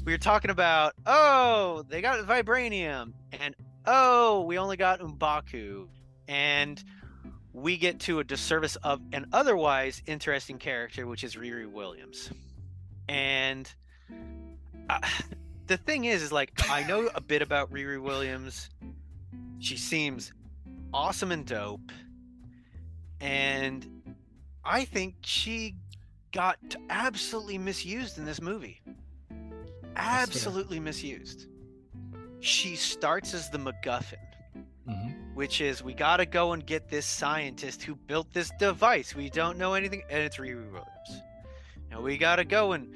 we were talking about, oh, they got vibranium, and oh, we only got M'Baku, and we get to a disservice of an otherwise interesting character, which is Riri Williams. And uh, the thing is like, I know a bit about Riri Williams. She seems awesome and dope, and I think she got absolutely misused in this movie. That's fair. Absolutely misused. She starts as the MacGuffin, which is, we gotta go and get this scientist who built this device. We don't know anything, and it's Riri Williams. Now we gotta go and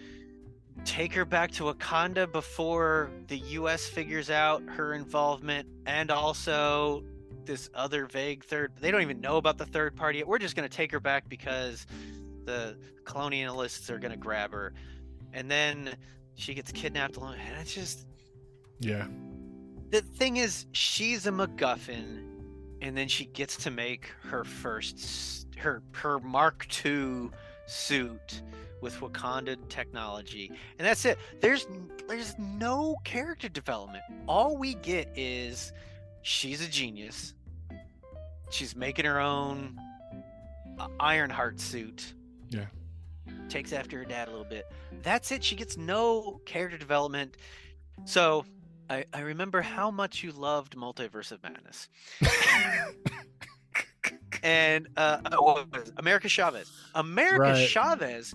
take her back to Wakanda before the U.S. figures out her involvement, and also this other vague third. They don't even know about the third party yet. We're just gonna take her back because the colonialists are gonna grab her, and then she gets kidnapped alone. And it's just, Yeah. the thing is, she's a MacGuffin, and then she gets to make her first her Mark II suit with Wakanda technology, and that's it. There's no character development. All we get is she's a genius. She's making her own Ironheart suit. Yeah. Takes after her dad a little bit. That's it. She gets no character development. So I remember how much you loved Multiverse of Madness. And what was it? America Chavez. America Right. Chavez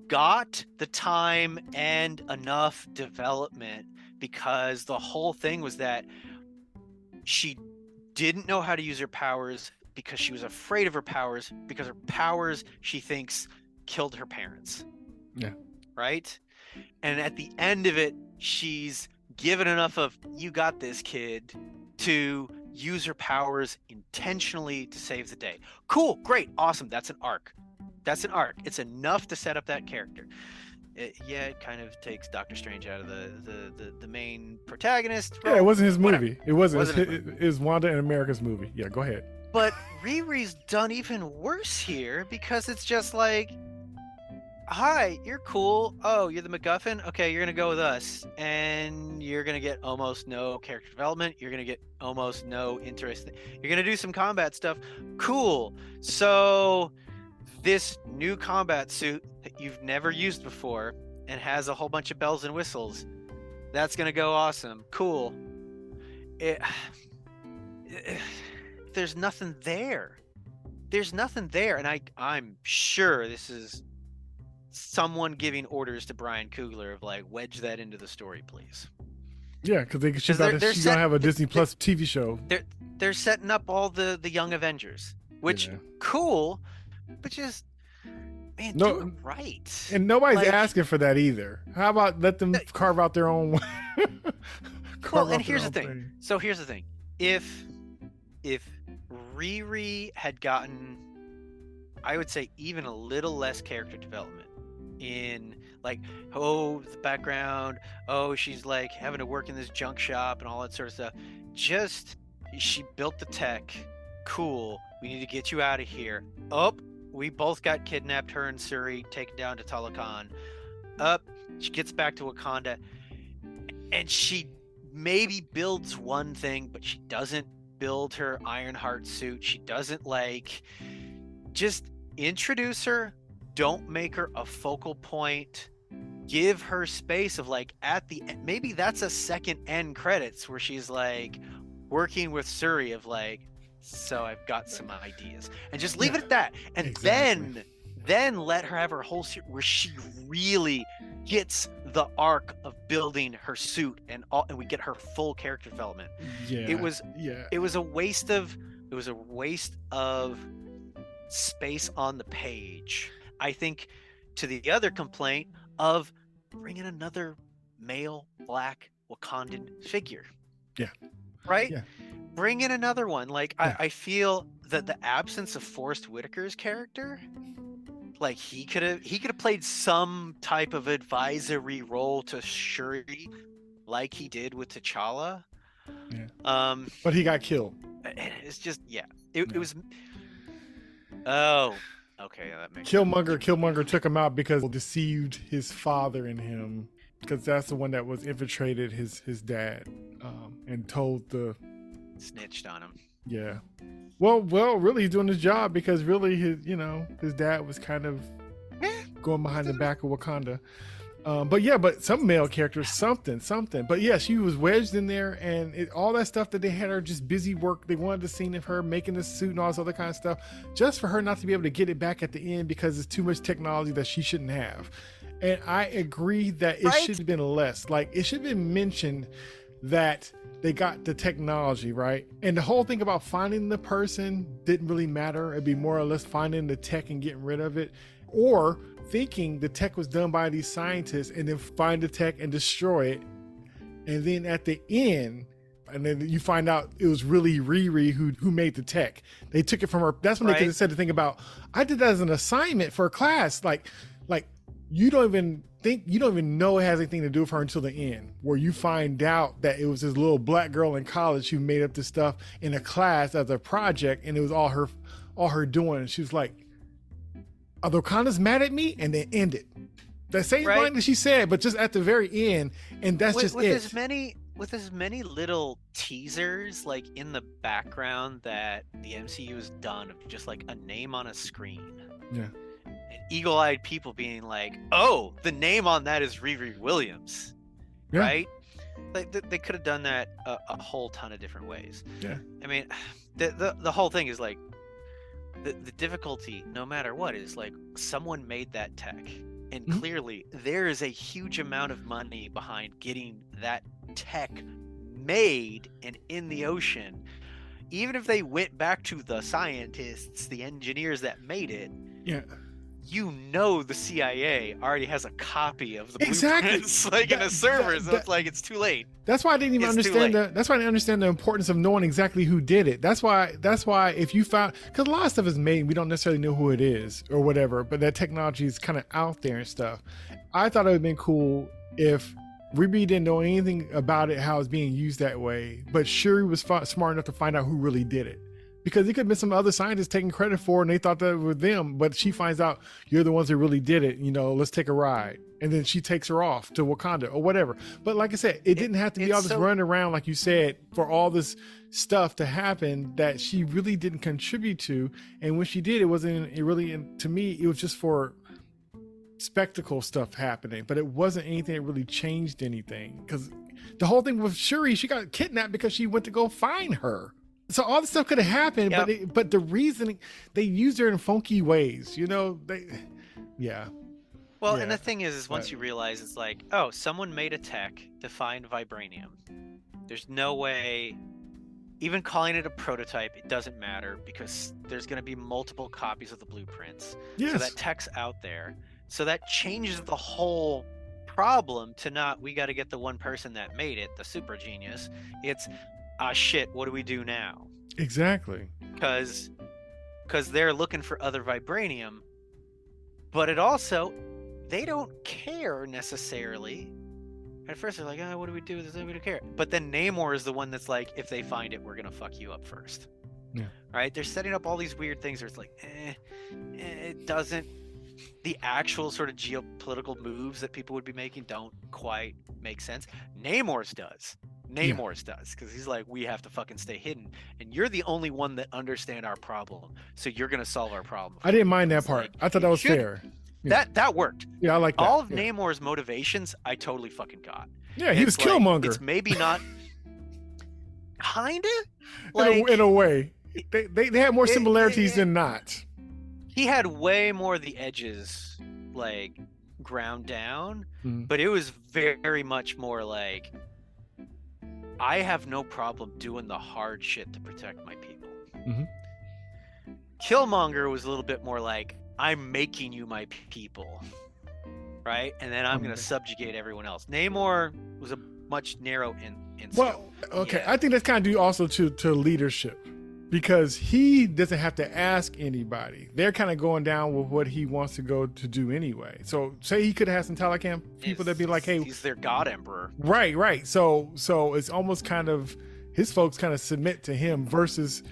got the time and enough development, because the whole thing was that she didn't know how to use her powers because she was afraid of her powers, because her powers, she thinks, killed her parents. Yeah. Right? And at the end of it, she's given enough of, you got this, kid, to use her powers intentionally to save the day. Cool, great, awesome. That's an arc. It's enough to set up that character. It kind of takes Doctor Strange out of the main protagonist role. Yeah, it wasn't his Whatever. movie. It wasn't. It was Wanda and America's movie. Yeah, go ahead. But Riri's done even worse here, because it's just like, hi, you're cool. Oh, you're the MacGuffin? Okay, you're going to go with us. And you're going to get almost no character development. You're going to get almost no interest. You're going to do some combat stuff. Cool. So this new combat suit that you've never used before and has a whole bunch of bells and whistles, that's going to go awesome. Cool. There's nothing there. And I'm sure this is someone giving orders to Brian Coogler of like, wedge that into the story, please. Yeah, because she's gonna have a Disney Plus TV show. They're setting up all the Young Avengers, which cool, but just, man, do it right. And nobody's asking for that either. How about let them carve out their own? Well, and here's the thing. So here's the thing. If Riri had gotten, I would say, even a little less character development in, like, oh, the background, oh, she's like having to work in this junk shop and all that sort of stuff. Just, she built the tech. Cool. We need to get you out of here. Oh, we both got kidnapped, her and Suri, taken down to Talokan. Up, she gets back to Wakanda, and she maybe builds one thing, but she doesn't build her Ironheart suit. She doesn't, like, just introduce her. Don't make her a focal point. Give her space of, like, at the end, maybe that's a second end credits where she's like working with Suri of like, so I've got some ideas, and just leave it at that. And then let her have her whole suit where she really gets the arc of building her suit, and we get her full character development. It was a waste of space on the page. I think, to the other complaint of bringing another male black Wakandan figure. Yeah. Right? Yeah. Bring in another one. Like, I feel that the absence of Forrest Whitaker's character, like, he could have played some type of advisory role to Shuri, like he did with T'Challa. Yeah. But he got killed. It's just, it was. Oh, okay, that makes Killmonger took him out because he deceived his father and him. because that's the one that was infiltrated his dad, and told the Snitched on him. yeah. Well, really, he's doing his job because really, his dad was kind of going behind the back of Wakanda. But some male characters, something. But yeah, she was wedged in there, and all that stuff that they had her just busy work. They wanted the scene of her making the suit and all this other kind of stuff, just for her not to be able to get it back at the end because it's too much technology that she shouldn't have. And I agree that it should have been less. Like, it should have been mentioned that they got the technology, right? And the whole thing about finding the person didn't really matter. It'd be more or less finding the tech and getting rid of it, or thinking the tech was done by these scientists and then find the tech and destroy it. And then at the end, and then you find out it was really Riri who made the tech. They took it from her. That's when they could have said the thing about, I did that as an assignment for a class. Like you don't even know it has anything to do with her until the end, where you find out that it was this little black girl in college who made up this stuff in a class as a project, and it was all her doing. And she was like, "Are the Wakandas mad at me?" And then ended. That same line that she said, but just at the very end, and that's just it. With as many little teasers like in the background that the MCU has done of just like a name on a screen. Yeah. And eagle-eyed people being like, "Oh, the name on that is Riri Williams," right? Like they could have done that a whole ton of different ways. Yeah. I mean, the whole thing is like the difficulty, no matter what, is like someone made that tech, and clearly there is a huge amount of money behind getting that tech made and in the ocean. Even if they went back to the scientists, the engineers that made it, the CIA already has a copy of the blueprints like in a server, so it's like it's too late. That's why I didn't even understand that's why I didn't understand the importance of knowing exactly who did it. That's why if you found, because a lot of stuff is made, we don't necessarily know who it is or whatever, but that technology is kind of out there and stuff. I thought it would have been cool if Ruby didn't know anything about it, how it's being used that way, but Shuri was smart enough to find out who really did it. Because it could have been some other scientists taking credit for it, and they thought that it was them, but she finds out you're the ones that really did it, let's take a ride. And then she takes her off to Wakanda or whatever. But like I said, it didn't have to be all this running around, like you said, for all this stuff to happen that she really didn't contribute to. And when she did, to me, it was just for spectacle stuff happening, but it wasn't anything that really changed anything. Because the whole thing with Shuri, she got kidnapped because she went to go find her. So all this stuff could have happened, but the reasoning, they used her in funky ways, And the thing is once you realize it's like, oh, someone made a tech to find vibranium. There's no way, even calling it a prototype, it doesn't matter because there's going to be multiple copies of the blueprints. Yes. So that tech's out there. So that changes the whole problem to not, we got to get the one person that made it, the super genius. It's, shit, what do we do now? Exactly. Because they're looking for other vibranium, but it also, they don't care necessarily. At first they're like, what do we do with this? We don't care. But then Namor is the one that's like, if they find it, we're going to fuck you up first. Yeah. Right? They're setting up all these weird things where it's like, it doesn't, the actual sort of geopolitical moves that people would be making don't quite make sense. Namor's does, because he's like, we have to fucking stay hidden, and you're the only one that understand our problem, so you're gonna solve our problem. I didn't mind that part. I thought that was fair. That worked. Yeah, I like that. All of Namor's motivations, I totally fucking got. Yeah, he was Killmonger. It's maybe not, kinda, in a way. They had more similarities than not. He had way more of the edges, like, ground down, but it was very much more like, I have no problem doing the hard shit to protect my people. Killmonger was a little bit more like, I'm making you my people, right? And then I'm going to subjugate everyone else. Namor was a much narrow in scope. Well, okay, I think that's kind of due also to leadership, because he doesn't have to ask anybody. They're kind of going down with what he wants to go to do anyway. So say he could have had some Telecam people that'd be like, hey, he's their god emperor. Right. So it's almost kind of, his folks kind of submit to him versus,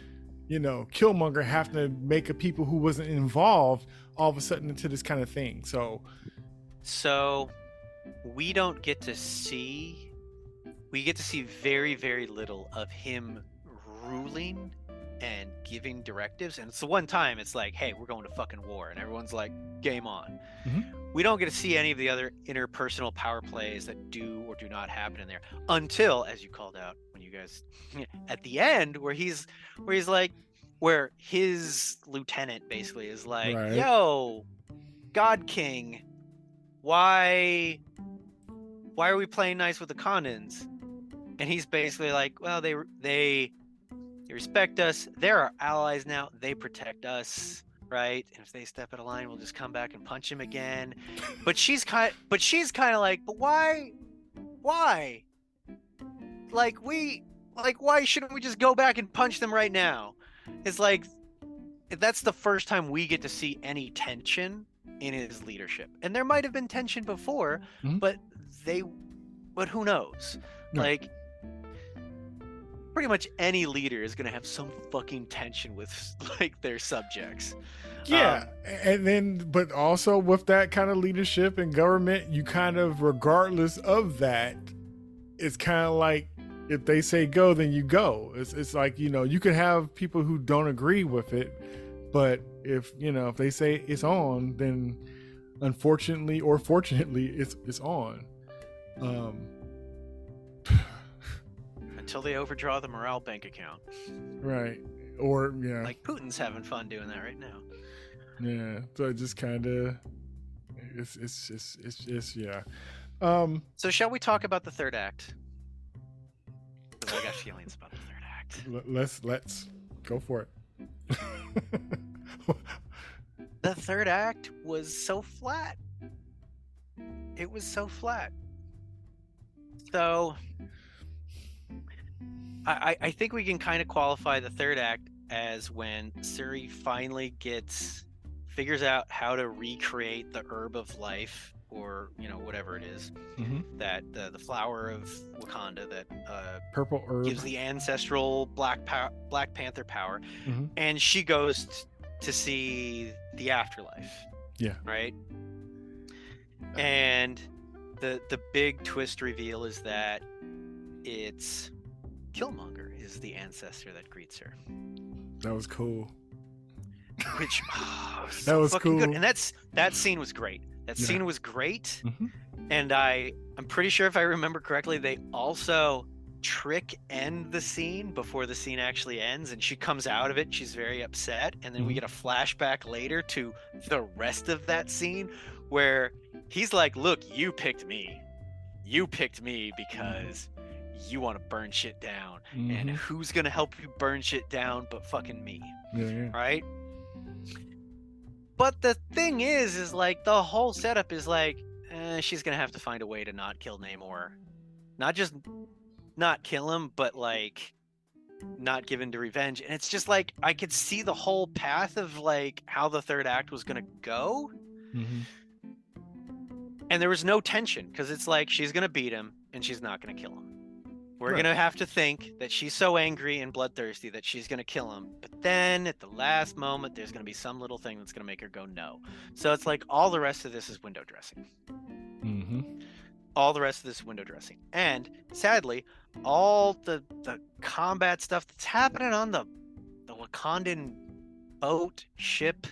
Killmonger having to make a people who wasn't involved all of a sudden into this kind of thing. So we don't get to see. We get to see very, very little of him ruling and giving directives. And it's the one time it's like, hey, we're going to fucking war. And everyone's like, game on. Mhm. We don't get to see any of the other interpersonal power plays that do or do not happen in there until, as you called out, when you guys, at the end, where he's like, where his lieutenant basically is like, Right. yo, God King, why are we playing nice with the Wakandans? And he's basically like, well, they respect us. They're our allies now. They protect us, right? And if they step out of line, we'll just come back and punch him again. But she's kind of like, but why? Why shouldn't we just go back and punch them right now? It's like, that's the first time we get to see any tension in his leadership. And there might have been tension before, Mhm. but who knows? Right. Like, pretty much any leader is going to have some fucking tension with like their subjects. Yeah, and then, but also with that kind of leadership and government, you kind of, regardless of that, it's kind of like, if they say go, then you go. It's like, you could have people who don't agree with it, but if they say it's on, then unfortunately or fortunately, it's on. Until they overdraw the morale bank account. Right. Or yeah. Like Putin's having fun doing that right now. Yeah. So it just kind of, it's yeah. So shall we talk about the third act? Because I got feelings about the third act. Let's go for it. The third act was so flat. It was so flat. So I think we can kind of qualify the third act as when Suri finally figures out how to recreate the herb of life, or whatever it is, that the flower of Wakanda that purple herb gives the ancestral Black Panther power, and she goes to see the afterlife. Yeah. Right. And the big twist reveal is that it's Killmonger is the ancestor that greets her. That was cool. Which that was cool. Good. And that scene was great. That scene was great. And I'm pretty sure, if I remember correctly, they also end the scene before the scene actually ends, and she comes out of it, she's very upset, and then we get a flashback later to the rest of that scene where he's like, look, you picked me because you want to burn shit down, and who's gonna help you burn shit down but fucking me? Right? But the thing is like, the whole setup is like, she's gonna have to find a way to not kill Namor. Not just not kill him, but like not give in to revenge. And it's just like, I could see the whole path of like how the third act was gonna go. And there was no tension, because it's like, she's gonna beat him and she's not gonna kill him. We're gonna have to think that she's so angry and bloodthirsty that she's gonna kill him, but then at the last moment there's gonna be some little thing that's gonna make her go no. So it's like, all the rest of this is window dressing. All the rest of this is window dressing. And sadly, all the combat stuff that's happening on the Wakandan boat ship,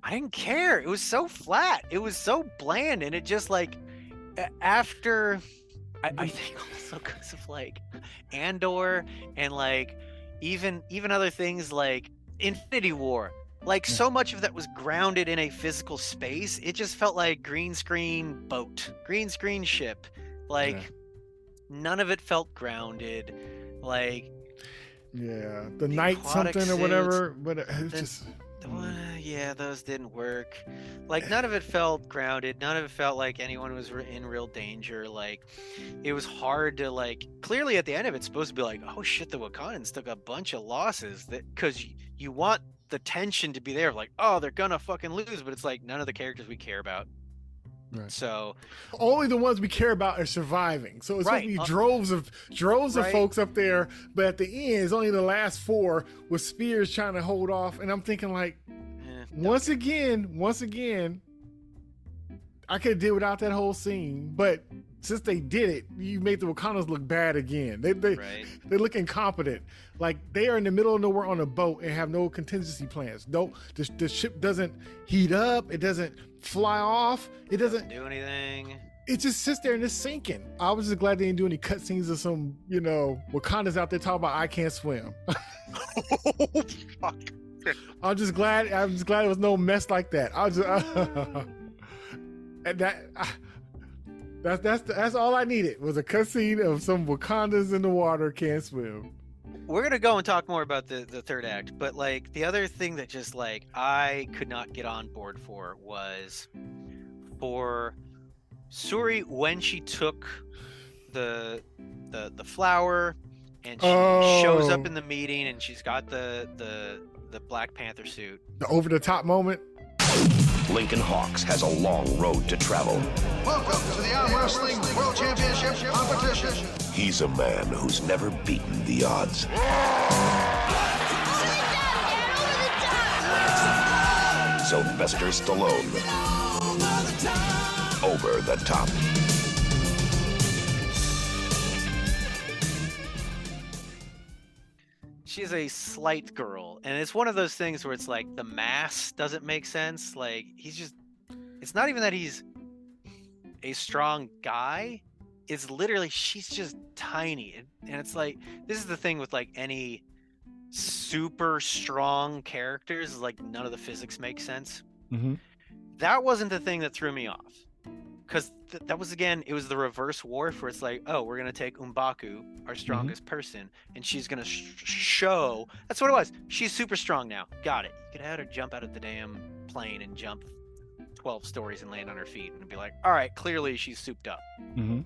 I didn't care. It was so flat. It was so bland. And it just like, after, I think also because of like Andor and like even other things like Infinity War, like so much of that was grounded in a physical space. It just felt like green screen boat, green screen ship. Like none of it felt grounded. Like the night something or whatever, but it's just those didn't work. Like, none of it felt grounded. None of it felt like anyone was in real danger. Like, it was hard to, like, clearly at the end of it, it's supposed to be like, oh shit, the Wakandans took a bunch of losses, that because you want the tension to be there, like, oh, they're gonna fucking lose, but it's like, none of the characters we care about. So only the ones we care about are surviving. So it's going to be droves of folks up there, but at the end, it's only the last 4 with spears trying to hold off. And I'm thinking like, once again, I could have did without that whole scene, but since they did it, you made the Wakandas look bad again. They look incompetent. Like they are in the middle of nowhere on a boat and have no contingency plans. No, the ship doesn't heat up. It doesn't fly off. It doesn't do anything. It just sits there and it's sinking. I was just glad they didn't do any cutscenes of some, Wakandas out there talking about I can't swim. Oh, fuck. I'm just glad there was no mess like that. That's all I needed was a cutscene of some Wakandas in the water can't swim. We're gonna go and talk more about the third act, but like the other thing that just like I could not get on board for was for Suri when she took the flower and she shows up in the meeting and she's got the Black Panther suit. The over the top moment. Lincoln Hawks has a long road to travel. Welcome to the Arm Wrestling World Championship competition. He's a man who's never beaten the odds. Sylvester Stallone. Over the top. She's a slight girl, and it's one of those things where it's like the mass doesn't make sense. Like it's not even that he's a strong guy. It's literally she's just tiny, and it's like this is the thing with like any super strong characters, like none of the physics make sense. Mm-hmm. That wasn't the thing that threw me off, because that was, again, it was the reverse wharf where it's like, oh, we're gonna take M'Baku, our strongest person, and she's gonna show. That's what it was. She's super strong now. Got it. You could have had her jump out of the damn plane and jump 12 stories and land on her feet and be like, all right, clearly she's souped up. Mm-hmm.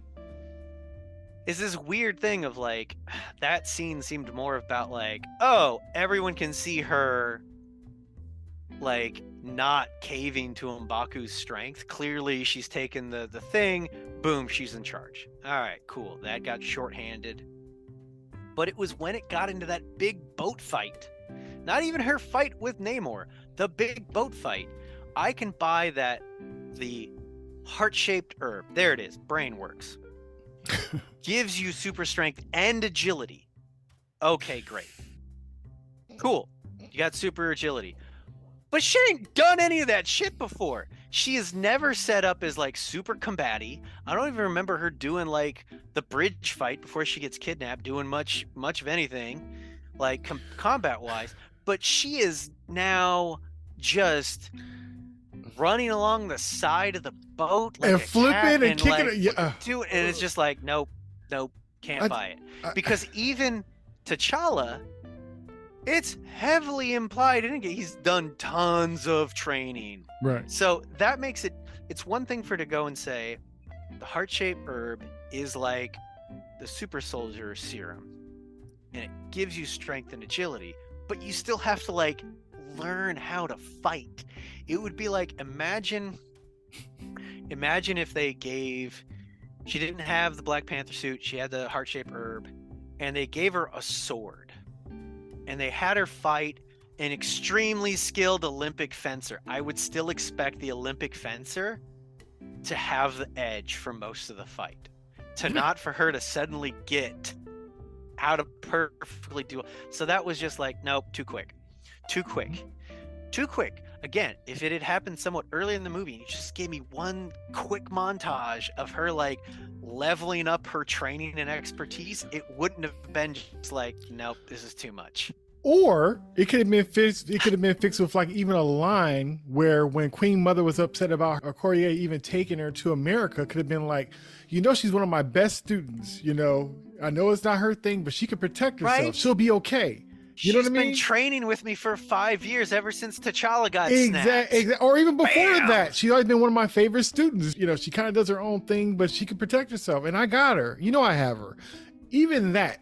Is this weird thing of like that scene seemed more about like, oh, everyone can see her like not caving to M'Baku's strength. Clearly she's taken the thing, boom, she's in charge. All right, cool. That got shorthanded. But it was when it got into that big boat fight, not even her fight with Namor, the big boat fight. I can buy that the heart-shaped herb, there it is, brain works, gives you super strength and agility. Okay, great. Cool. You got super agility. But she ain't done any of that shit before. She is never set up as like super combative. I don't even remember her doing like the bridge fight before she gets kidnapped, doing much of anything like combat wise. But she is now just running along the side of the boat like and flipping and kicking like, it. Yeah. And it's just like nope, can't buy it. Because even T'Challa, it's heavily implied he's done tons of training. Right. So that makes it's one thing for to go and say the heart-shaped herb is like the super soldier serum and it gives you strength and agility, but you still have to like learn how to fight. It would be like imagine if they she didn't have the Black Panther suit, she had the heart-shaped herb, and they gave her a sword. And they had her fight an extremely skilled Olympic fencer. I would still expect the Olympic fencer to have the edge for most of the fight. To not for her to suddenly get out of perfectly do. So that was just like, nope, too quick. Again, if it had happened somewhat early in the movie, you just gave me one quick montage of her like leveling up her training and expertise, it wouldn't have been just like, nope, this is too much. Or it could have been fixed. It could have been fixed with like even a line where when Queen Mother was upset about Okoye even taking her to America, could have been like, she's one of my best students. I know it's not her thing, but she can protect herself. Right? She'll be okay. You know what I mean? She's been training with me for 5 years, ever since T'Challa got snapped. Exactly. Or even before that. She's always been one of my favorite students. She kind of does her own thing, but she can protect herself. And I got her. I have her. Even that.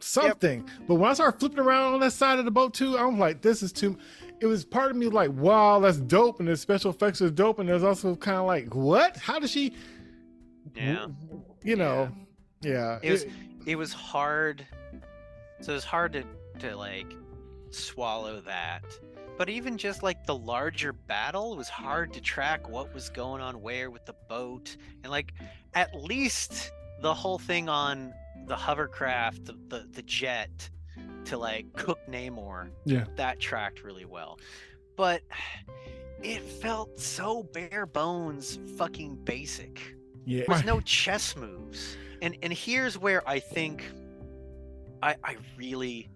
Something. Yep. But when I started flipping around on that side of the boat too, I'm like, this is too... It was part of me like, wow, that's dope. And the special effects are dope. And there's also kind of like, what? How does she... Yeah. Yeah. It was hard. So it was hard to like swallow that, But even just like the larger battle, it was hard to track what was going on where with the boat. And like at least the whole thing on the hovercraft, the jet to like cook Namor, Yeah. that tracked really well. But it felt so bare bones fucking basic. Yeah. There was no chess moves. And here's where I think I really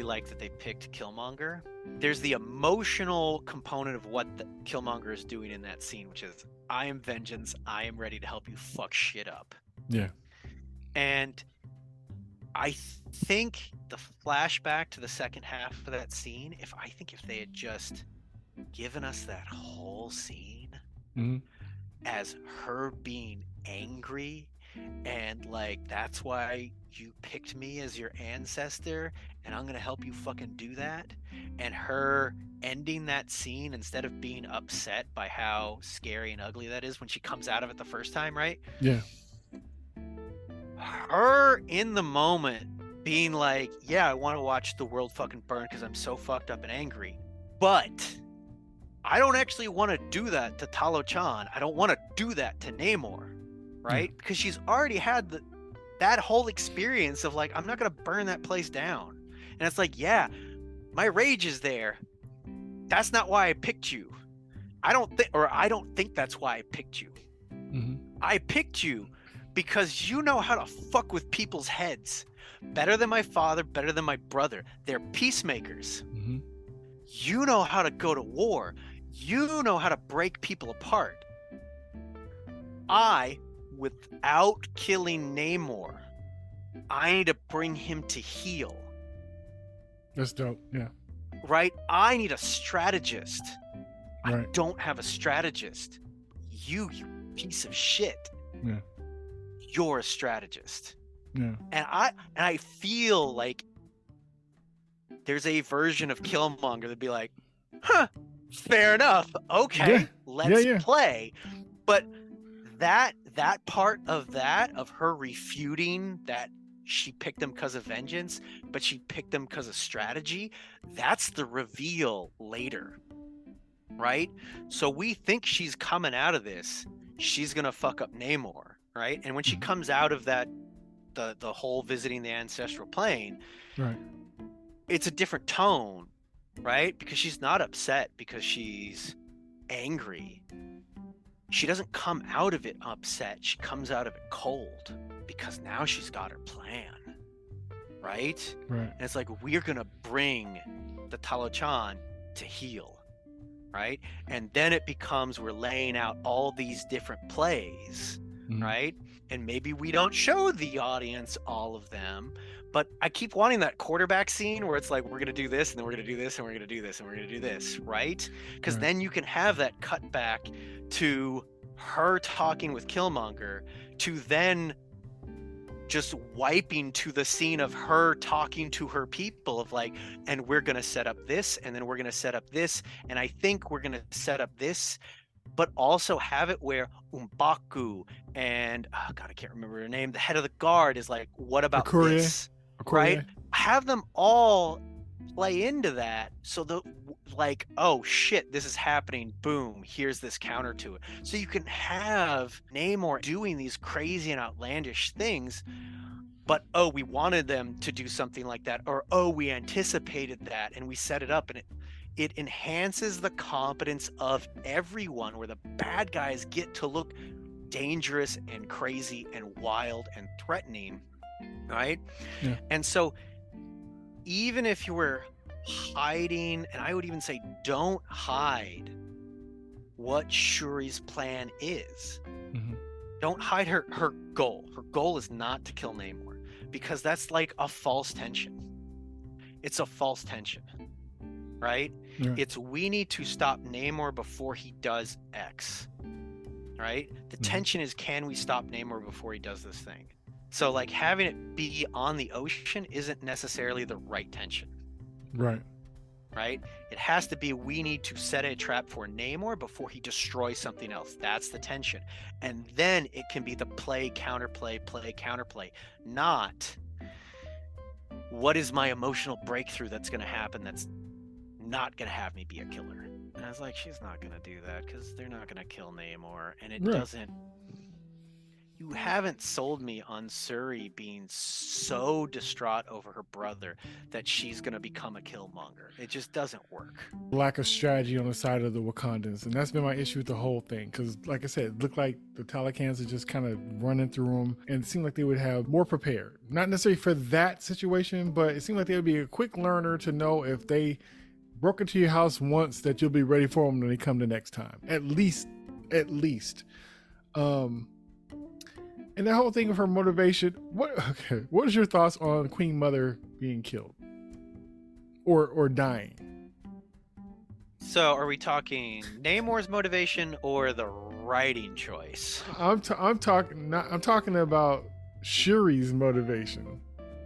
like that they picked Killmonger. There's the emotional component of what the Killmonger is doing in that scene, which is, I am vengeance, I am ready to help you fuck shit up. Yeah. And I think the flashback to the second half of that scene, if they had just given us that whole scene as her being angry and like, that's why you picked me as your ancestor and I'm gonna help you fucking do that, and her ending that scene instead of being upset by how scary and ugly that is when she comes out of it the first time, right? Yeah. Her in the moment being like, yeah, I want to watch the world fucking burn because I'm so fucked up and angry, but I don't actually want to do that to Talo-chan. I don't want to do that to Namor, right? Because she's already had that whole experience of like, I'm not going to burn that place down. And it's like, yeah, my rage is there. That's not why I picked you. I don't think that's why I picked you. I picked you because you know how to fuck with people's heads better than my father, better than my brother. They're peacemakers. You know how to go to war. You know how to break people apart. Without killing Namor, I need to bring him to heel. That's dope. Yeah. Right? I need a strategist. Right. I don't have a strategist. You piece of shit. Yeah. You're a strategist. Yeah. And I feel like there's a version of Killmonger that'd be like, huh, fair enough. Okay, let's play. But that part of her refuting that she picked him because of vengeance, but she picked him because of strategy, that's the reveal later. Right? So we think she's coming out of this, she's gonna fuck up Namor, right? And when she comes out of that, the whole visiting the ancestral plane, right, it's a different tone, right? Because she's not upset because she's angry. She doesn't come out of it upset. She comes out of it cold because now she's got her plan, right? Right. And it's like, we're gonna bring the Talo-chan to heel, right? And then it becomes, we're laying out all these different plays, right? And maybe we don't show the audience all of them, but I keep wanting that quarterback scene where it's like, we're gonna do this, and then we're gonna do this, and we're gonna do this, and we're gonna do this, right? Because then you can have that cut back to her talking with Killmonger, to then just wiping to the scene of her talking to her people of like, and we're gonna set up this, and then we're gonna set up this, and I think we're gonna set up this, but also have it where M'Baku and I can't remember her name, the head of the guard, is like, what about this? Right? Have them all play into that, so the like, oh shit, this is happening, boom, here's this counter to it. So you can have Namor doing these crazy and outlandish things, but oh, we wanted them to do something like that, or oh, we anticipated that and we set it up, and it enhances the competence of everyone, where the bad guys get to look dangerous and crazy and wild and threatening, right? Yeah. And so even if you were hiding, and I would even say don't hide what Shuri's plan is. Don't hide her goal. Her goal is not to kill Namor, because that's like a false tension. It's a false tension, right? It's, we need to stop Namor before he does X, right? The tension is, can we stop Namor before he does this thing? So like, having it be on the ocean isn't necessarily the right tension. Right? It has to be, we need to set a trap for Namor before he destroys something else. That's the tension. And then it can be the play, counterplay, not what is my emotional breakthrough that's going to happen that's not gonna have me be a killer. And I was like, she's not gonna do that because they're not gonna kill Namor, and it Right. doesn't. You haven't sold me on Suri being so distraught over her brother that she's gonna become a Killmonger. It just doesn't work. Lack of strategy on the side of the Wakandans, and that's been my issue with the whole thing. Because, like I said, it looked like the Talakans are just kind of running through them, and it seemed like they would have more prepared. Not necessarily for that situation, but it seemed like they would be a quick learner to know if they broke into your house once that you'll be ready for them when they come the next time. At least. And that whole thing of her motivation. What is your thoughts on Queen Mother being killed or dying? So, are we talking Namor's motivation or the writing choice? I'm talking about Shuri's motivation,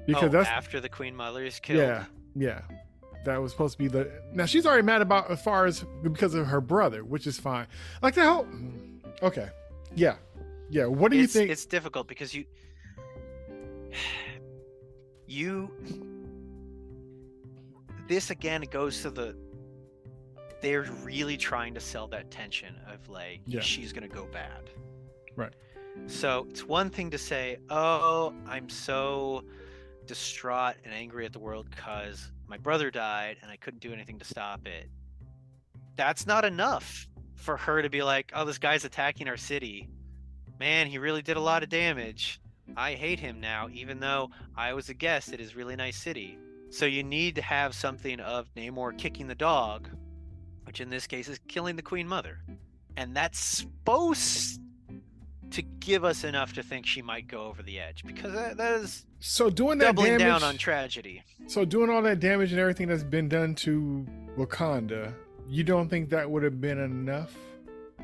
because that's after the Queen Mother is killed. yeah. That was supposed to be now she's already mad about as far as because of her brother, which is fine. Like the whole okay, yeah. What do you think? It's difficult because this again goes to they're really trying to sell that tension of like she's gonna go bad, right? So it's one thing to say, oh, I'm so distraught and angry at the world because my brother died and I couldn't do anything to stop it. That's not enough for her to be like, oh, this guy's attacking our city. Man, he really did a lot of damage. I hate him now, even though I was a guest at his really nice city. So you need to have something of Namor kicking the dog, which in this case is killing the Queen Mother. And that's supposed to give us enough to think she might go over the edge, because that is doing that doubling damage, down on tragedy. So doing all that damage and everything that's been done to Wakanda, you don't think that would have been enough?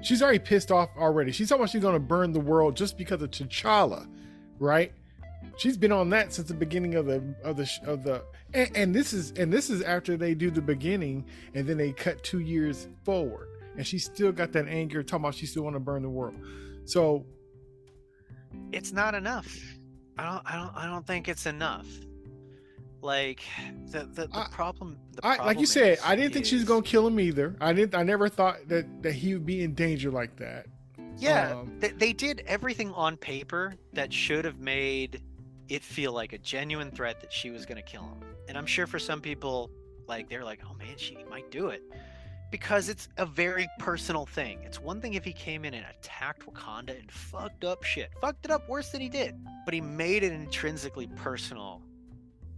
She's already pissed off already. She's talking about she's going to burn the world just because of T'Challa, right? She's been on that since the beginning of the and this is after they do the beginning and then they cut 2 years forward, and she's still got that anger talking about she still want to burn the world. So it's not enough. I don't think it's enough. Like the problem. Like you said, I didn't think she was gonna kill him either. I never thought that he would be in danger like that. Yeah, they did everything on paper that should have made it feel like a genuine threat that she was gonna kill him. And I'm sure for some people, like they're like, oh man, she might do it, because it's a very personal thing. It's one thing if he came in and attacked Wakanda and fucked it up worse than he did, but he made it intrinsically personal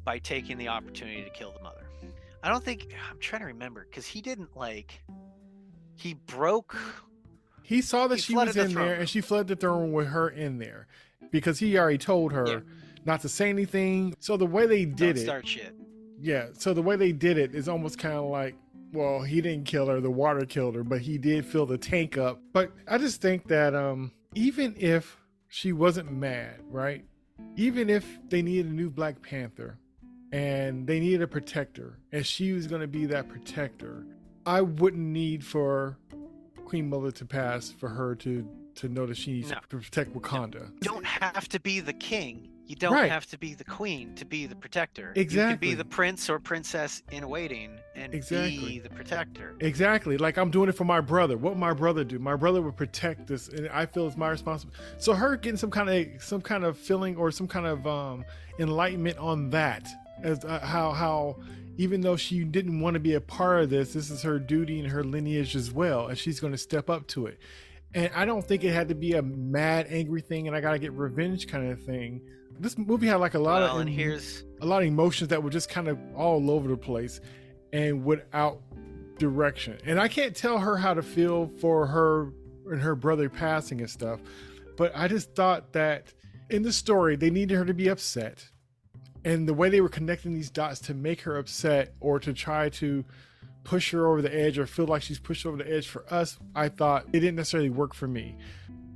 by taking the opportunity to kill the mother. I'm trying to remember, because he didn't he saw that she was in there and she fled the throne with her in there, because he already told her not to say anything. So the way they did Don't start shit. Yeah, so the way they did it is almost kind of like, well, he didn't kill her, the water killed her, but he did fill the tank up. But I just think that even if she wasn't mad, right? Even if they needed a new Black Panther and they needed a protector and she was going to be that protector, I wouldn't need for Queen Mother to pass for her to know that she needs to protect Wakanda. You don't have to be the king. You don't have to be the queen to be the protector. Exactly. You can be the prince or princess in waiting and be the protector. Exactly. Like, I'm doing it for my brother. What would my brother do? My brother would protect this, and I feel it's my responsibility. So her getting some kind of feeling or some kind of enlightenment on that, as how even though she didn't want to be a part of this is her duty and her lineage as well, and she's going to step up to it. And I don't think it had to be a mad, angry thing and I gotta get revenge kind of thing. This movie had like a lot of emotions that were just kind of all over the place and without direction. And I can't tell her how to feel for her and her brother passing and stuff, but I just thought that in the story they needed her to be upset, and the way they were connecting these dots to make her upset or to try to push her over the edge or feel like she's pushed over the edge for us, I thought it didn't necessarily work for me.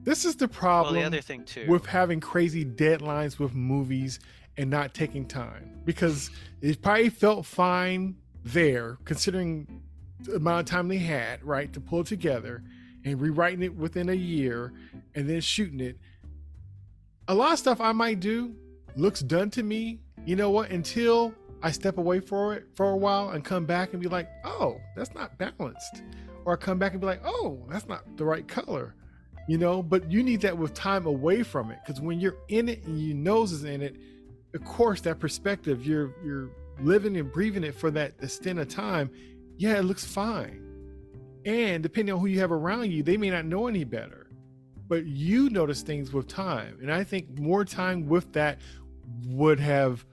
This is the problem the other thing too, with having crazy deadlines with movies and not taking time, because it probably felt fine there considering the amount of time they had, right, to pull it together and rewriting it within a year and then shooting it. A lot of stuff I might do looks done to me, you know what, until I step away for it for a while and come back and be like, oh, that's not balanced. Or I come back and be like, oh, that's not the right color. But you need that with time away from it. Because when you're in it and your nose is in it, of course, that perspective, you're living and breathing it for that extent of time. Yeah, it looks fine. And depending on who you have around you, they may not know any better. But you notice things with time. And I think more time with that would have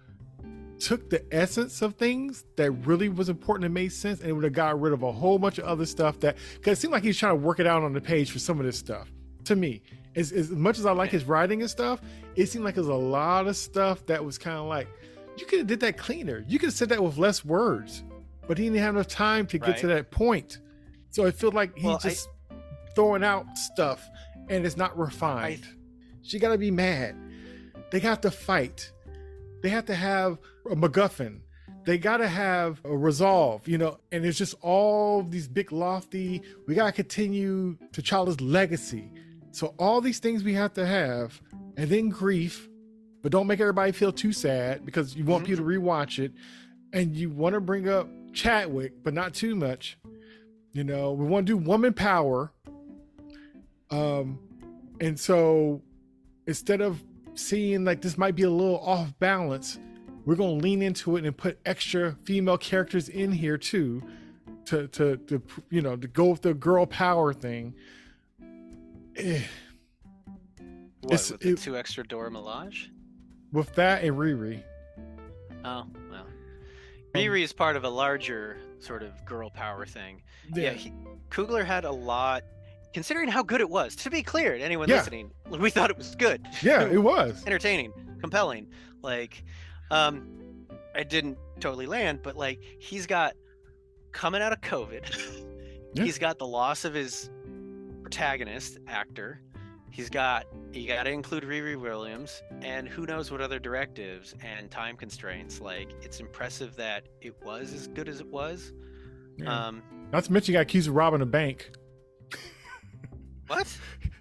took the essence of things that really was important and made sense, and it would have got rid of a whole bunch of other stuff because it seemed like he's trying to work it out on the page for some of this stuff. To me, as much as I like his writing and stuff, it seemed like there's a lot of stuff that was kind of like, you could have did that cleaner. You could have said that with less words, but he didn't have enough time to get to that point. So I feel like he's just throwing out stuff and it's not refined. She got to be mad. They got to fight. They have to have a MacGuffin. They got to have a resolve, and it's just all these big lofty, we got to continue T'Challa's legacy. So all these things we have to have, and then grief, but don't make everybody feel too sad because you want people to rewatch it. And you want to bring up Chadwick, but not too much. We want to do woman power. And so instead of seeing like this might be a little off balance, we're going to lean into it and put extra female characters in here too, to go with the girl power thing. With the 2 extra Dora Milaje? With that and Riri. Oh, well. Riri is part of a larger sort of girl power thing. Yeah, Coogler had a lot, considering how good it was. To be clear to anyone listening, we thought it was good. Yeah, it was. Entertaining, compelling. It didn't totally land, but he's got, coming out of COVID, he's got the loss of his protagonist actor. You got to include Riri Williams, and who knows what other directives and time constraints. It's impressive that it was as good as it was. Yeah. Not to mention, he got accused of robbing a bank. What?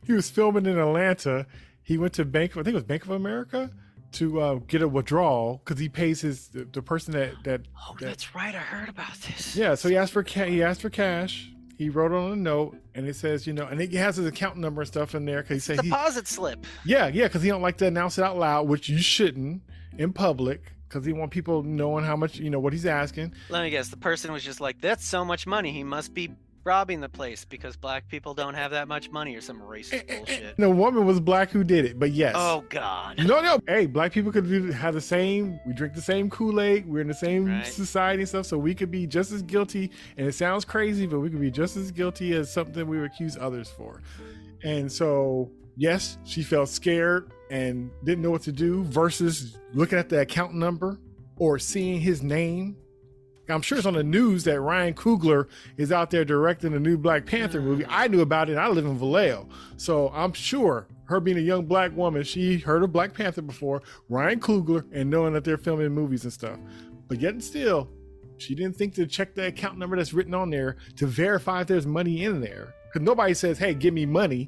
He was filming in Atlanta. He went to I think it was Bank of America, to get a withdrawal because he pays the person that. Oh, that's right. I heard about this. Yeah, so he asked for cash. He wrote on a note, and it says, and he has his account number and stuff in there because he said deposit slip. Yeah, because he don't like to announce it out loud, which you shouldn't in public, because he want people knowing how much, what he's asking. Let me guess, the person was just like, "That's so much money. He must be robbing the place because black people don't have that much money," or some racist bullshit. The woman was black who did it, but yes. Oh God. No. Hey, black people could have the same. We drink the same Kool-Aid. We're in the same society and stuff, so we could be just as guilty. And it sounds crazy, but we could be just as guilty as something we would accuse others for. And so, yes, she felt scared and didn't know what to do. Versus looking at the account number or seeing his name. I'm sure it's on the news that Ryan Coogler is out there directing a new Black Panther movie. I knew about it, and I live in Vallejo. So I'm sure, her being a young black woman, she heard of Black Panther before, Ryan Coogler, and knowing that they're filming movies and stuff. But yet and still, she didn't think to check the account number that's written on there to verify if there's money in there. Because nobody says, "Hey, give me money."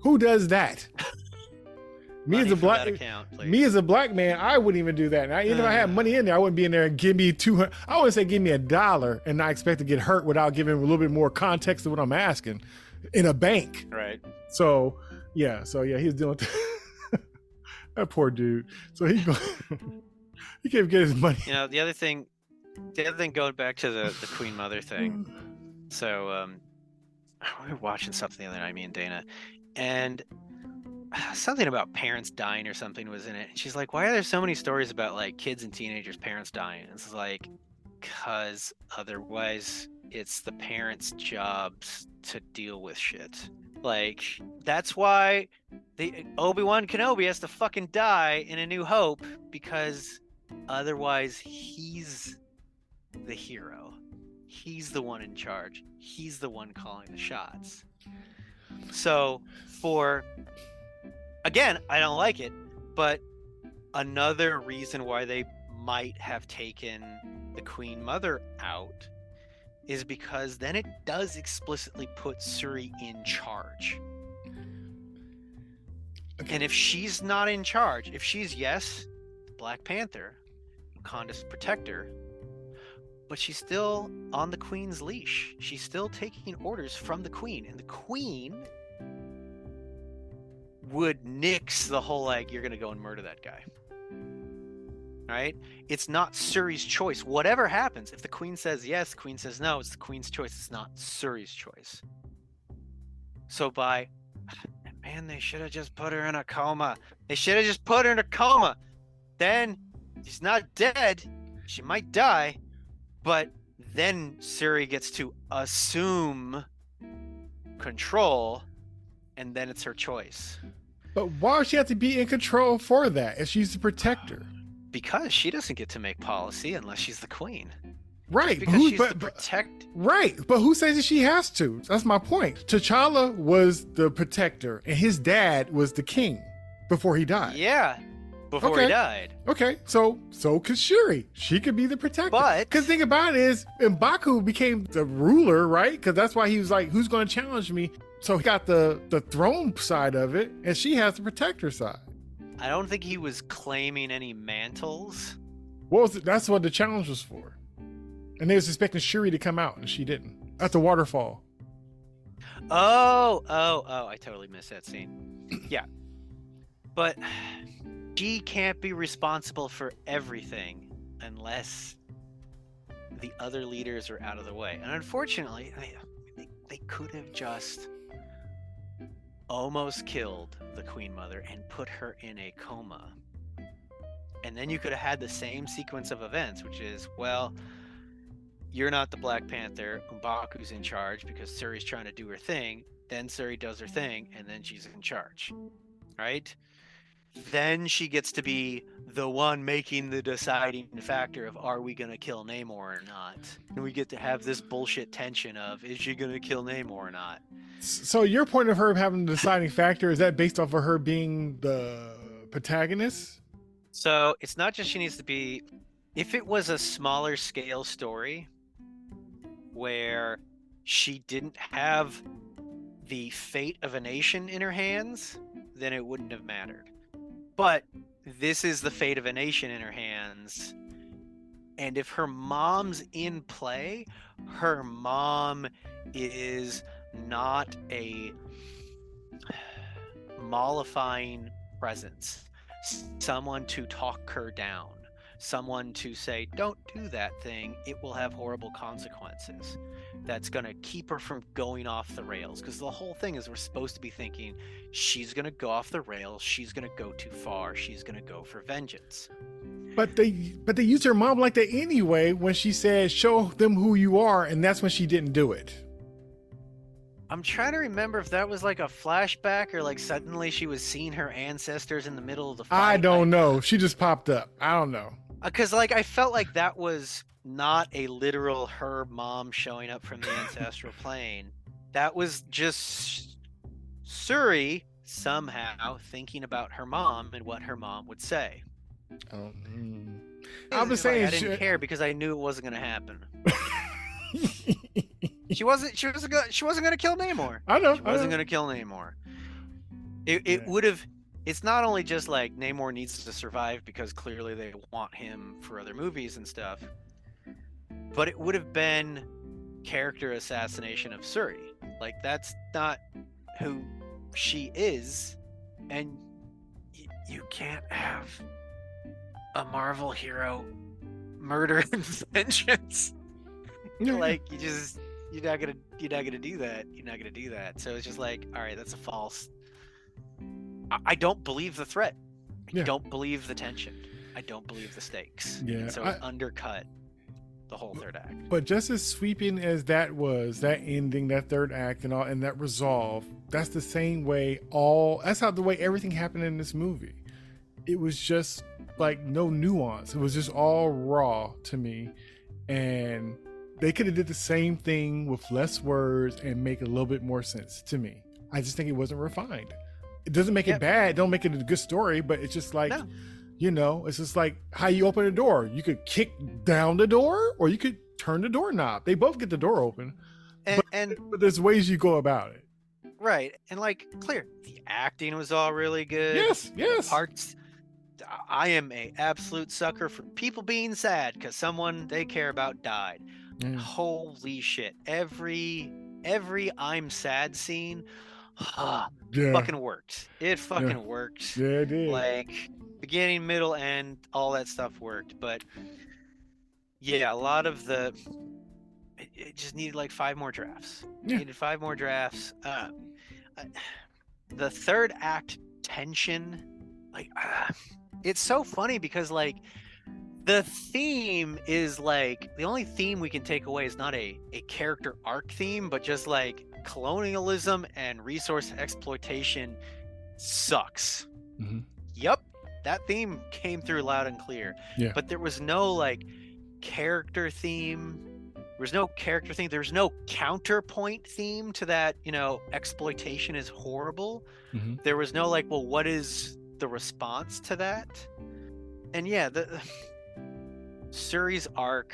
Who does that? Me as a black man, I wouldn't even do that. And if I had money in there, I wouldn't be in there and give me $200. I wouldn't say give me $1 and not expect to get hurt without giving a little bit more context to what I'm asking in a bank. Right. So yeah, he's dealing with that poor dude. So he can't get his money. The other thing going back to the Queen Mother thing. So we were watching something the other night, me and Dana, and something about parents dying or something was in it. And she's like, "Why are there so many stories about kids and teenagers' parents dying?" And it's like, because otherwise it's the parents' jobs to deal with shit. That's why the Obi-Wan Kenobi has to fucking die in A New Hope, because otherwise he's the hero. He's the one in charge. He's the one calling the shots. So again, I don't like it, but another reason why they might have taken the Queen Mother out is because then it does explicitly put Suri in charge. Okay. And if she's not in charge, if she's, yes, Black Panther, Wakanda's protector, but she's still on the queen's leash. She's still taking orders from the queen, and the queen would nix the whole like, you're gonna go and murder that guy. Right? It's not Suri's choice. Whatever happens, if the queen says yes, the queen says no, it's the queen's choice. It's not Suri's choice. So man, they should have just put her in a coma. They should have just put her in a coma. Then she's not dead. She might die, but then Suri gets to assume control, and then it's her choice. But why would she have to be in control for that if she's the protector? Because she doesn't get to make policy unless she's the queen. Right. Because she's the protect. Right. But who says that she has to? That's my point. T'Challa was the protector and his dad was the king before he died. Yeah. Before he died. Okay. So could Shuri. She could be the protector. But because the thing about it is, M'Baku became the ruler, right? Because that's why he was like, who's going to challenge me? So he got the throne side of it, and she has the protector side. I don't think he was claiming any mantles. What was it? That's what the challenge was for. And they was expecting Shuri to come out, and she didn't. At the waterfall. Oh, I totally missed that scene. Yeah. But she can't be responsible for everything unless the other leaders are out of the way. And unfortunately, they could have just almost killed the Queen Mother and put her in a coma. And then you could have had the same sequence of events, which is, well, you're not the Black Panther. M'Baku's in charge because Suri's trying to do her thing. Then Suri does her thing, and then she's in charge. Right? Then she gets to be the one making the deciding factor of, are we going to kill Namor or not? And we get to have this bullshit tension of, is she going to kill Namor or not? So your point of her having the deciding factor, is that based off of her being the protagonist? So it's not just she needs to be, if it was a smaller scale story where she didn't have the fate of a nation in her hands, then it wouldn't have mattered. But this is the fate of a nation in her hands. And if her mom's in play, her mom is not a mollifying presence. Someone to talk her down. Someone to say, don't do that thing. It will have horrible consequences. That's going to keep her from going off the rails. Because the whole thing is we're supposed to be thinking, she's going to go off the rails. She's going to go too far. She's going to go for vengeance. But they used her mom like that anyway when she said, show them who you are. And that's when she didn't do it. I'm trying to remember if that was like a flashback or like suddenly she was seeing her ancestors in the middle of the fight. I don't know. She just popped up. I don't know. Because like I felt like that was not a literal her mom showing up from the ancestral plane. That was just Suri somehow thinking about her mom and what her mom would say. I was saying I didn't care because I knew it wasn't going to happen. She wasn't gonna kill Namor. I know. She wasn't gonna kill Namor. It would have. It's not only just like Namor needs to survive because clearly they want him for other movies and stuff, but it would have been character assassination of Suri. Like that's not who she is, and you can't have a Marvel hero murder and vengeance. Like you're not gonna do that. You're not gonna do that. So it's just like, all right, that's a false. I don't believe the threat. I don't believe the tension. I don't believe the stakes. Yeah. And so it undercut the whole third act. But just as sweeping as that was, that ending, that third act, and all, and that resolve, that's the same way that's how the way everything happened in this movie. It was just like no nuance. It was just all raw to me, and they could have did the same thing with less words and make a little bit more sense to me. I just think it wasn't refined. It doesn't make it bad. Don't make it a good story, but it's just like, it's just like how you open a door. You could kick down the door or you could turn the doorknob. They both get the door open. But there's ways you go about it. Right. And like, clear, the acting was all really good. Yes. The parts, I am a absolute sucker for people being sad because someone they care about died. Yeah. Holy shit! Every I'm sad scene, Yeah. fucking worked. It Yeah. fucking worked. Yeah, it did. Like beginning, middle, end, all that stuff worked. But yeah, a lot of it just needed like 5 more drafts. Yeah. Needed 5 more drafts. The third act tension, like, it's so funny because like the theme is like the only theme we can take away is not a character arc theme, but just like colonialism and resource exploitation sucks. Mm-hmm. Yep, that theme came through loud and clear. Yeah. But there was no like character theme. There was no character theme. There was no counterpoint theme to that, exploitation is horrible. Mm-hmm. There was no like, well, what is the response to that? And yeah, Suri's arc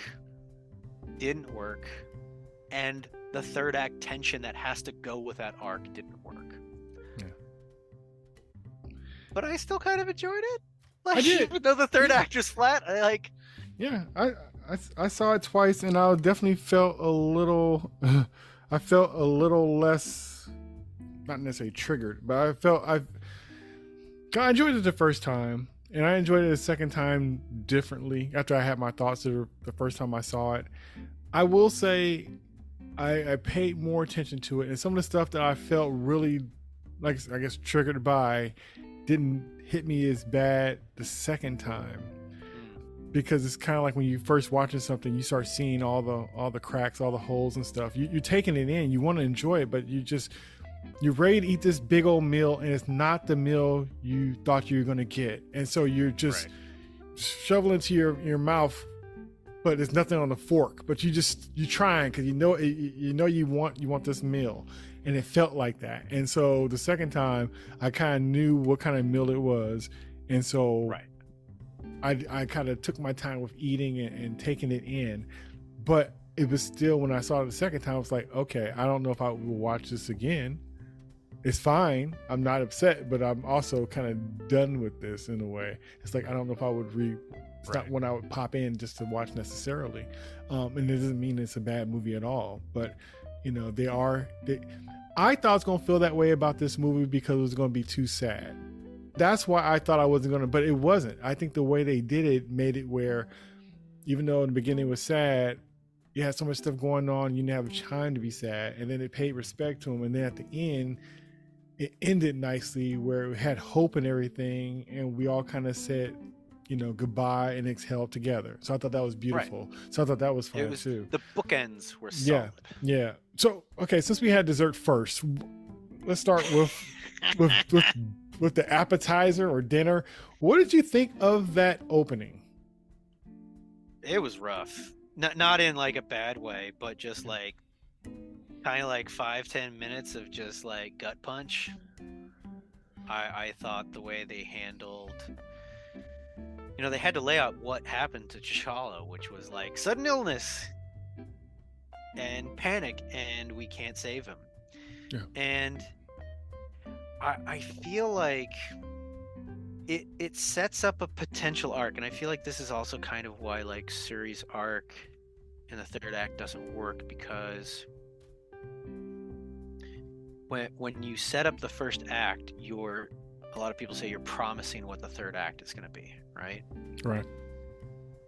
didn't work, and the third act tension that has to go with that arc didn't work. Yeah. But I still kind of enjoyed it. Like, I did. Even though the third act was flat, I like. Yeah, I saw it twice, and I definitely felt a little. I felt a little less, not necessarily triggered, but I enjoyed it the first time, and I enjoyed it the second time differently after I had my thoughts the first time I saw it. I will say, I paid more attention to it, and some of the stuff that I felt really, like I guess, triggered by, didn't hit me as bad the second time. Because it's kind of like when you first watching something, you start seeing all the cracks, all the holes and stuff. You're taking it in, you want to enjoy it, but you're ready to eat this big old meal, and it's not the meal you thought you were going to get, and so you're just shoveling into your mouth, but there's nothing on the fork. But you're trying because you want this meal, and it felt like that. And so the second time, I kind of knew what kind of meal it was, and so I kind of took my time with eating and taking it in, but it was still, when I saw it the second time, I was like, okay, I don't know if I will watch this again. It's fine. I'm not upset, but I'm also kind of done with this in a way. It's like, I don't know if I would it's not one I would pop in just to watch necessarily. And it doesn't mean it's a bad movie at all, but I thought I was going to feel that way about this movie because it was going to be too sad. That's why I thought I wasn't going to, but it wasn't. I think the way they did it made it where, even though in the beginning it was sad, you had so much stuff going on, you didn't have time to be sad, and then it paid respect to him, and then at the end, it ended nicely where it had hope and everything, and we all kind of said, goodbye and exhaled together. So I thought that was beautiful. Right. So I thought that was fun too. The bookends were solid. Yeah. So, okay, since we had dessert first, let's start with the appetizer or dinner. What did you think of that opening? It was rough. Not in like a bad way, but just like kind of like 5-10 minutes of just like gut punch. I thought the way they handled, they had to lay out what happened to T'Challa, which was like sudden illness and panic, and we can't save him. Yeah. And I feel like it sets up a potential arc, and I feel like this is also kind of why like Suri's arc in the third act doesn't work, because when you set up the first act, a lot of people say you're promising what the third act is going to be, right? Right.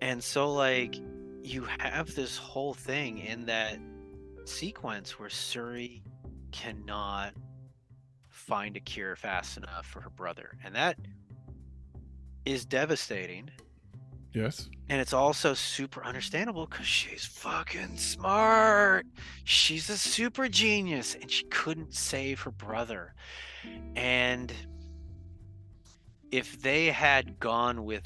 And so like you have this whole thing in that sequence where Suri cannot find a cure fast enough for her brother, and that is devastating. Yes. And it's also super understandable because she's fucking smart. She's a super genius, and she couldn't save her brother. And if they had gone with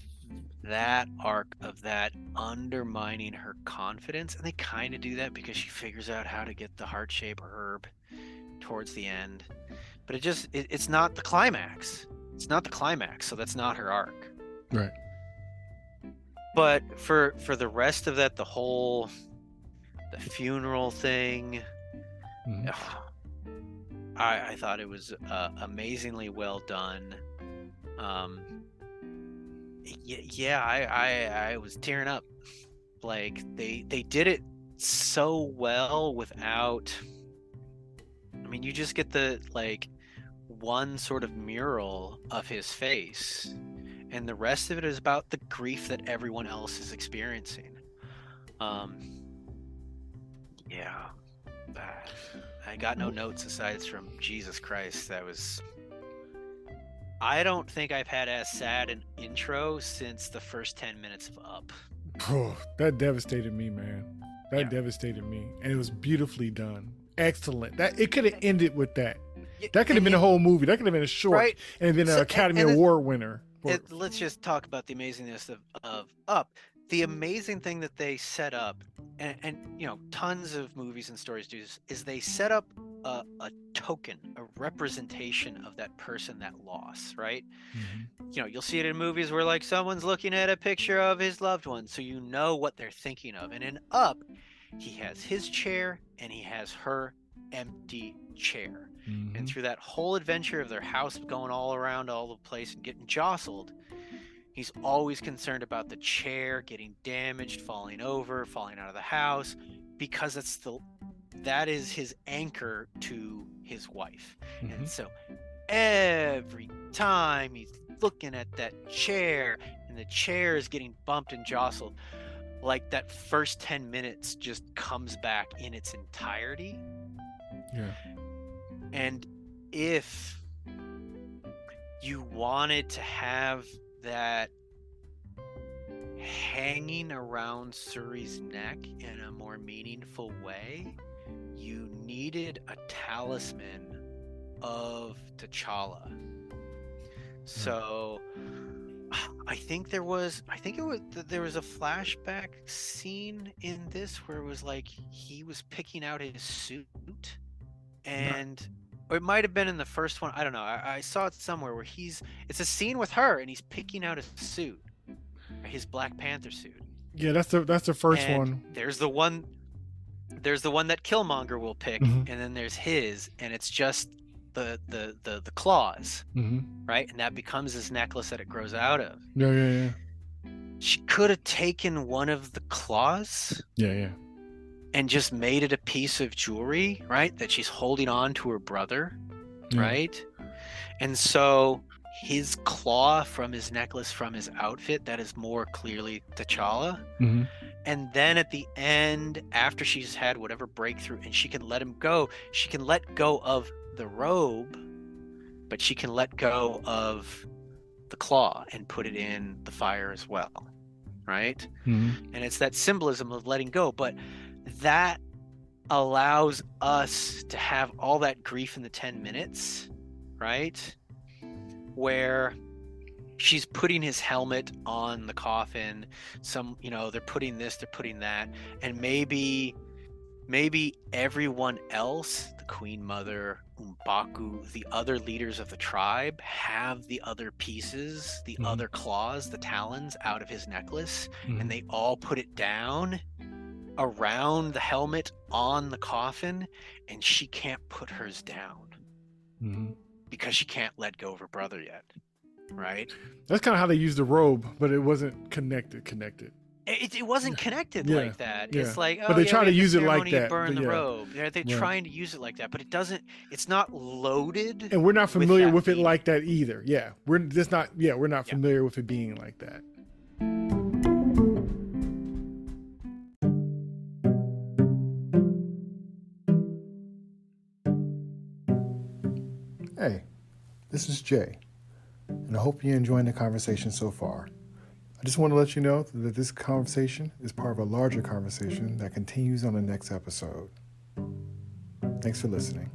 that arc of that undermining her confidence, and they kind of do that because she figures out how to get the heart-shaped herb towards the end, but it's not the climax. It's not the climax, so that's not her arc. Right. But for the rest of that, the funeral thing, I thought it was amazingly well done. Yeah, I was tearing up. Like they did it so well without. I mean, you just get the like one sort of mural of his face, and the rest of it is about the grief that everyone else is experiencing. Yeah, I got no notes aside from Jesus Christ. I don't think I've had as sad an intro since the first 10 minutes of Up. Oh, that devastated me, man. That Yeah. devastated me, and it was beautifully done. Excellent. That it could have ended with that. Yeah, That could have been a whole movie. That could have been a short, right. and been an Academy Award winner. Let's just talk about the amazingness of Up. The amazing thing that they set up, and tons of movies and stories do this, is they set up a token, a representation of that person, that loss, right? Mm-hmm. You'll see it in movies where like someone's looking at a picture of his loved one, so you know what they're thinking of. And in Up, he has his chair and he has her empty chair. Mm-hmm. And through that whole adventure of their house going all around all the place and getting jostled, he's always concerned about the chair getting damaged, falling over, falling out of the house, because that is his anchor to his wife. Mm-hmm. And so every time he's looking at that chair and the chair is getting bumped and jostled, like that first 10 minutes just comes back in its entirety. Yeah. And if you wanted to have that hanging around Suri's neck in a more meaningful way, you needed a talisman of T'Challa. So I think there was a flashback scene in this where it was like he was picking out his suit, and or it might have been in the first one. I don't know. I saw it somewhere where it's a scene with her and he's picking out his suit, his Black Panther suit. Yeah, that's the first one. There's the one that Killmonger will pick, and then there's his, and it's just the claws, right? And that becomes his necklace that it grows out of. Yeah. She could have taken one of the claws. Yeah. And just made it a piece of jewelry, right? That she's holding on to her brother, right? And so his claw from his necklace, from his outfit, that is more clearly T'Challa. And then at the end, after she's had whatever breakthrough and she can let him go, she can let go of the robe, but she can let go of the claw and put it in the fire as well, right? And it's that symbolism of letting go, but that allows us to have all that grief in the 10 minutes, right? Where she's putting his helmet on the coffin, they're putting this, they're putting that, and maybe everyone else, the Queen Mother, M'Baku, the other leaders of the tribe, have the other pieces, the other claws, the talons out of his necklace, and they all put it down around the helmet on the coffin, and she can't put hers down because she can't let go of her brother yet, right? That's kind of how they used the robe, but it wasn't connected. It wasn't connected like that. Yeah. It's like, but they try to use it like that. Burn the robe. They're trying to use it like that, but it doesn't. It's not loaded. And we're not familiar with it like that either. Yeah, we're not familiar with it being like that. Hey, this is Jay, and I hope you're enjoying the conversation so far. I just want to let you know that this conversation is part of a larger conversation that continues on the next episode. Thanks for listening.